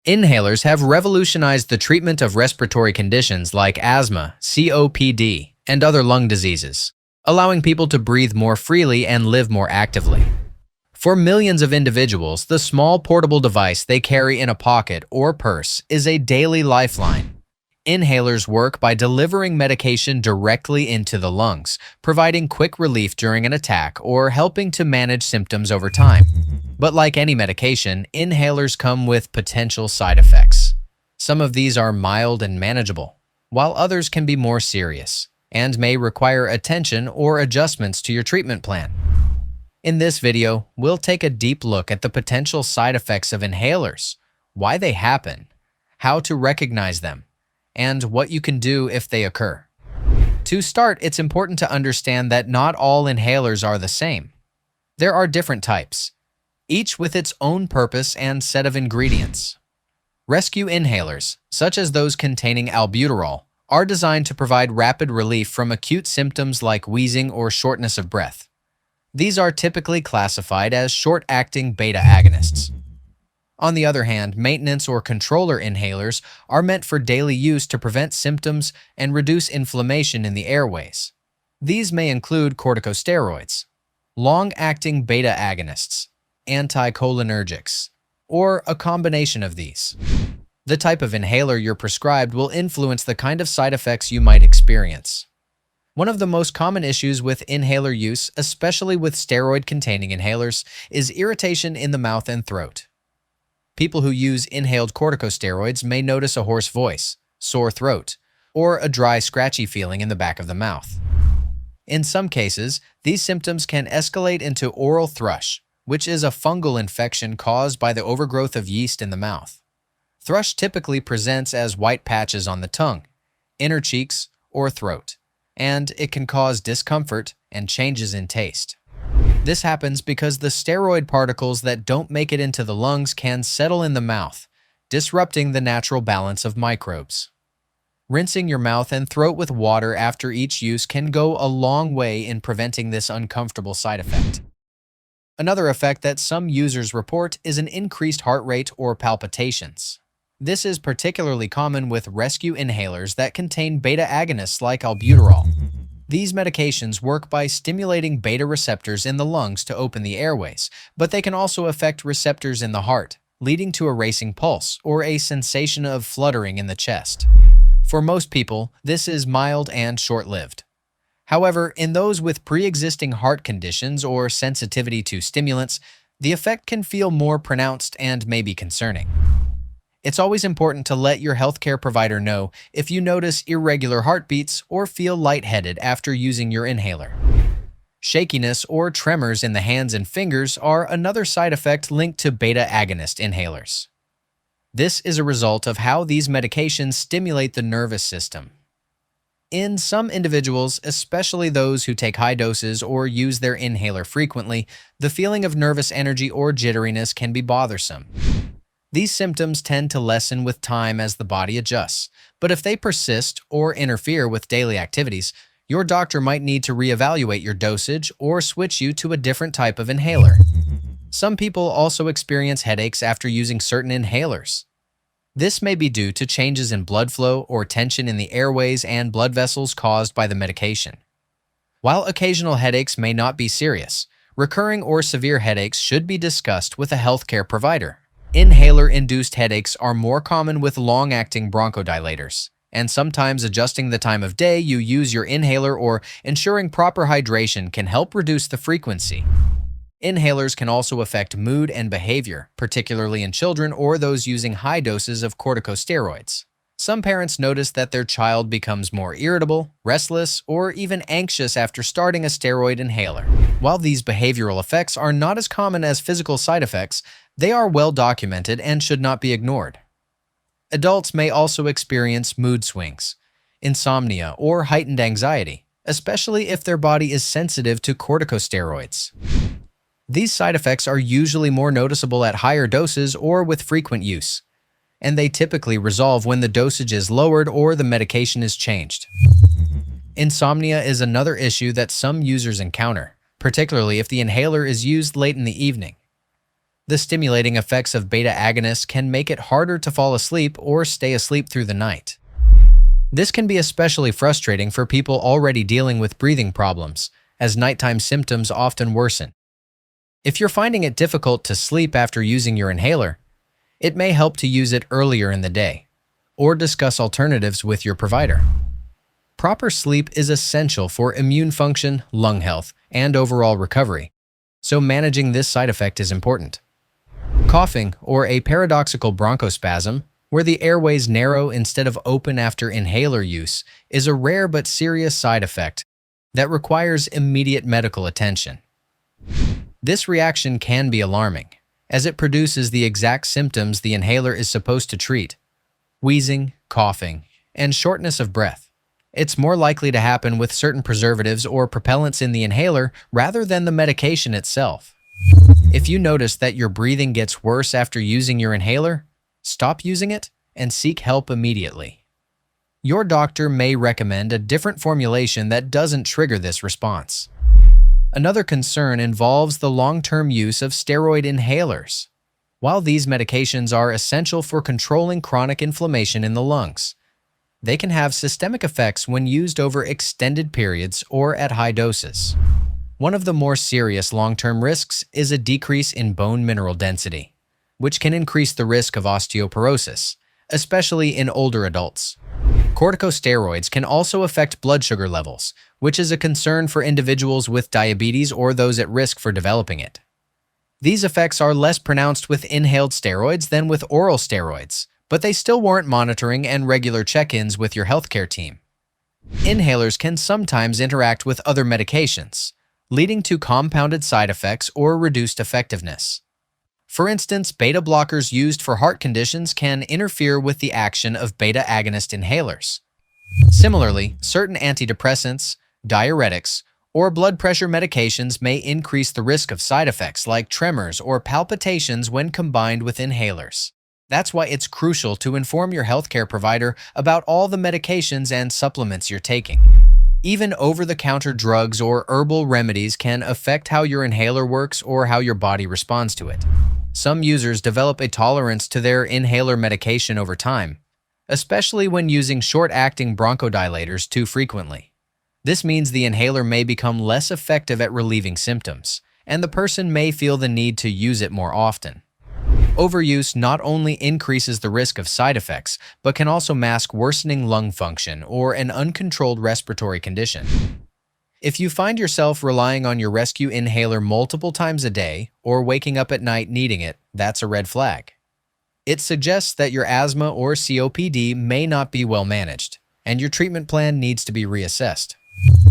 Inhalers have revolutionized the treatment of respiratory conditions like asthma, COPD, and other lung diseases, allowing people to breathe more freely and live more actively. For millions of individuals, the small portable device they carry in a pocket or purse is a daily lifeline. Inhalers work by delivering medication directly into the lungs, providing quick relief during an attack or helping to manage symptoms over time. But like any medication, inhalers come with potential side effects. Some of these are mild and manageable, while others can be more serious and may require attention or adjustments to your treatment plan. In this video, we'll take a deep look at the potential side effects of inhalers, why they happen, how to recognize them, and what you can do if they occur. To start, it's important to understand that not all inhalers are the same. There are different types, each with its own purpose and set of ingredients. Rescue inhalers, such as those containing albuterol, are designed to provide rapid relief from acute symptoms like wheezing or shortness of breath. These are typically classified as short-acting beta-agonists. On the other hand, maintenance or controller inhalers are meant for daily use to prevent symptoms and reduce inflammation in the airways. These may include corticosteroids, long-acting beta-agonists, anticholinergics, or a combination of these. The type of inhaler you're prescribed will influence the kind of side effects you might experience. One of the most common issues with inhaler use, especially with steroid-containing inhalers, is irritation in the mouth and throat. People who use inhaled corticosteroids may notice a hoarse voice, sore throat, or a dry, scratchy feeling in the back of the mouth. In some cases, these symptoms can escalate into oral thrush, which is a fungal infection caused by the overgrowth of yeast in the mouth. Thrush typically presents as white patches on the tongue, inner cheeks, or throat, and it can cause discomfort and changes in taste. This happens because the steroid particles that don't make it into the lungs can settle in the mouth, disrupting the natural balance of microbes. Rinsing your mouth and throat with water after each use can go a long way in preventing this uncomfortable side effect. Another effect that some users report is an increased heart rate or palpitations. This is particularly common with rescue inhalers that contain beta-agonists like albuterol. These medications work by stimulating beta receptors in the lungs to open the airways, but they can also affect receptors in the heart, leading to a racing pulse or a sensation of fluttering in the chest. For most people, this is mild and short-lived. However, in those with pre-existing heart conditions or sensitivity to stimulants, the effect can feel more pronounced and may be concerning. It's always important to let your healthcare provider know if you notice irregular heartbeats or feel lightheaded after using your inhaler. Shakiness or tremors in the hands and fingers are another side effect linked to beta-agonist inhalers. This is a result of how these medications stimulate the nervous system. In some individuals, especially those who take high doses or use their inhaler frequently, the feeling of nervous energy or jitteriness can be bothersome. These symptoms tend to lessen with time as the body adjusts, but if they persist or interfere with daily activities, your doctor might need to reevaluate your dosage or switch you to a different type of inhaler. Some people also experience headaches after using certain inhalers. This may be due to changes in blood flow or tension in the airways and blood vessels caused by the medication. While occasional headaches may not be serious, recurring or severe headaches should be discussed with a healthcare provider. Inhaler-induced headaches are more common with long-acting bronchodilators, and sometimes adjusting the time of day you use your inhaler or ensuring proper hydration can help reduce the frequency. Inhalers can also affect mood and behavior, particularly in children or those using high doses of corticosteroids. Some parents notice that their child becomes more irritable, restless, or even anxious after starting a steroid inhaler. While these behavioral effects are not as common as physical side effects, they are well documented and should not be ignored. Adults may also experience mood swings, insomnia, or heightened anxiety, especially if their body is sensitive to corticosteroids. These side effects are usually more noticeable at higher doses or with frequent use, and they typically resolve when the dosage is lowered or the medication is changed. Insomnia is another issue that some users encounter, particularly if the inhaler is used late in the evening. The stimulating effects of beta-agonists can make it harder to fall asleep or stay asleep through the night. This can be especially frustrating for people already dealing with breathing problems, as nighttime symptoms often worsen. If you're finding it difficult to sleep after using your inhaler, it may help to use it earlier in the day, or discuss alternatives with your provider. Proper sleep is essential for immune function, lung health, and overall recovery, so managing this side effect is important. Coughing, or a paradoxical bronchospasm, where the airways narrow instead of open after inhaler use, is a rare but serious side effect that requires immediate medical attention. This reaction can be alarming, as it produces the exact symptoms the inhaler is supposed to treat: wheezing, coughing, and shortness of breath. It's more likely to happen with certain preservatives or propellants in the inhaler rather than the medication itself. If you notice that your breathing gets worse after using your inhaler, stop using it and seek help immediately. Your doctor may recommend a different formulation that doesn't trigger this response. Another concern involves the long-term use of steroid inhalers. While these medications are essential for controlling chronic inflammation in the lungs, they can have systemic effects when used over extended periods or at high doses. One of the more serious long-term risks is a decrease in bone mineral density, which can increase the risk of osteoporosis, especially in older adults. Corticosteroids can also affect blood sugar levels, which is a concern for individuals with diabetes or those at risk for developing it. These effects are less pronounced with inhaled steroids than with oral steroids, but they still warrant monitoring and regular check-ins with your healthcare team. Inhalers can sometimes interact with other medications, leading to compounded side effects or reduced effectiveness. For instance, beta blockers used for heart conditions can interfere with the action of beta-agonist inhalers. Similarly, certain antidepressants, diuretics, or blood pressure medications may increase the risk of side effects like tremors or palpitations when combined with inhalers. That's why it's crucial to inform your healthcare provider about all the medications and supplements you're taking. Even over-the-counter drugs or herbal remedies can affect how your inhaler works or how your body responds to it. Some users develop a tolerance to their inhaler medication over time, especially when using short-acting bronchodilators too frequently. This means the inhaler may become less effective at relieving symptoms, and the person may feel the need to use it more often. Overuse not only increases the risk of side effects, but can also mask worsening lung function or an uncontrolled respiratory condition. If you find yourself relying on your rescue inhaler multiple times a day or waking up at night needing it, that's a red flag. It suggests that your asthma or COPD may not be well managed, and your treatment plan needs to be reassessed.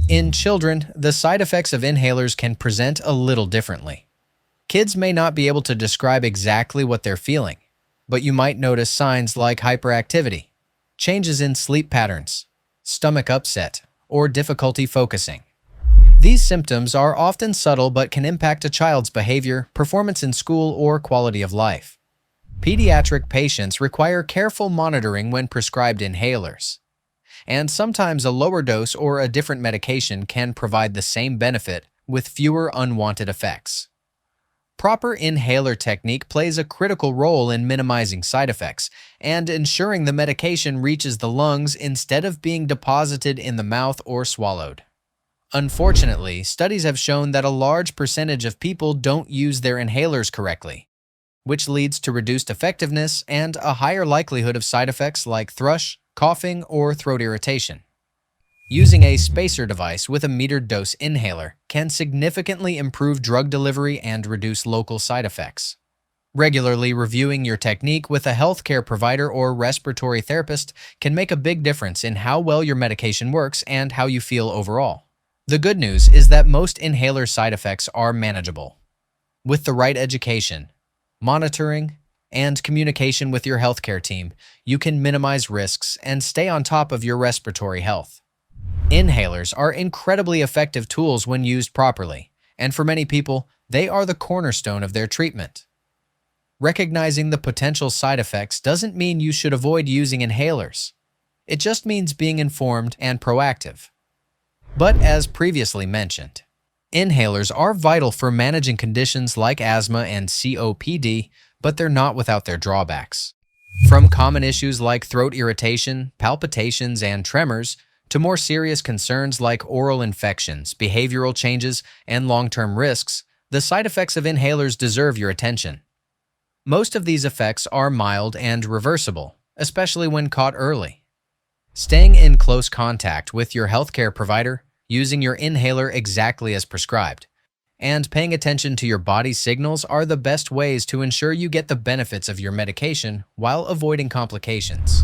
In children, the side effects of inhalers can present a little differently. Kids may not be able to describe exactly what they're feeling, but you might notice signs like hyperactivity, changes in sleep patterns, stomach upset, or difficulty focusing. These symptoms are often subtle but can impact a child's behavior, performance in school, or quality of life. Pediatric patients require careful monitoring when prescribed inhalers, and sometimes a lower dose or a different medication can provide the same benefit with fewer unwanted effects. Proper inhaler technique plays a critical role in minimizing side effects and ensuring the medication reaches the lungs instead of being deposited in the mouth or swallowed. Unfortunately, studies have shown that a large percentage of people don't use their inhalers correctly, which leads to reduced effectiveness and a higher likelihood of side effects like thrush, coughing, or throat irritation. Using a spacer device with a metered dose inhaler can significantly improve drug delivery and reduce local side effects. Regularly reviewing your technique with a healthcare provider or respiratory therapist can make a big difference in how well your medication works and how you feel overall. The good news is that most inhaler side effects are manageable. With the right education, monitoring, and communication with your healthcare team, you can minimize risks and stay on top of your respiratory health. Inhalers are incredibly effective tools when used properly, and for many people, they are the cornerstone of their treatment. Recognizing the potential side effects doesn't mean you should avoid using inhalers. It just means being informed and proactive. But as previously mentioned, Inhalers are vital for managing conditions like asthma and COPD, but they're not without their drawbacks. From common issues like throat irritation, palpitations, and tremors, to more serious concerns like oral infections, behavioral changes, and long-term risks, the side effects of inhalers deserve your attention. Most of these effects are mild and reversible, especially when caught early. Staying in close contact with your healthcare provider, using your inhaler exactly as prescribed, and paying attention to your body's signals are the best ways to ensure you get the benefits of your medication while avoiding complications.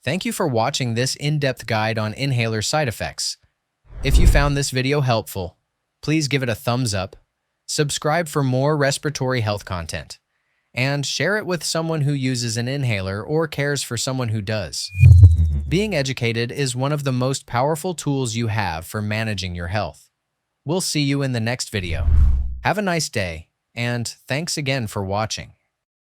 Thank you for watching this in-depth guide on inhaler side effects. If you found this video helpful, please give it a thumbs up, subscribe for more respiratory health content, and share it with someone who uses an inhaler or cares for someone who does. Being educated is one of the most powerful tools you have for managing your health. We'll see you in the next video. Have a nice day, and thanks again for watching.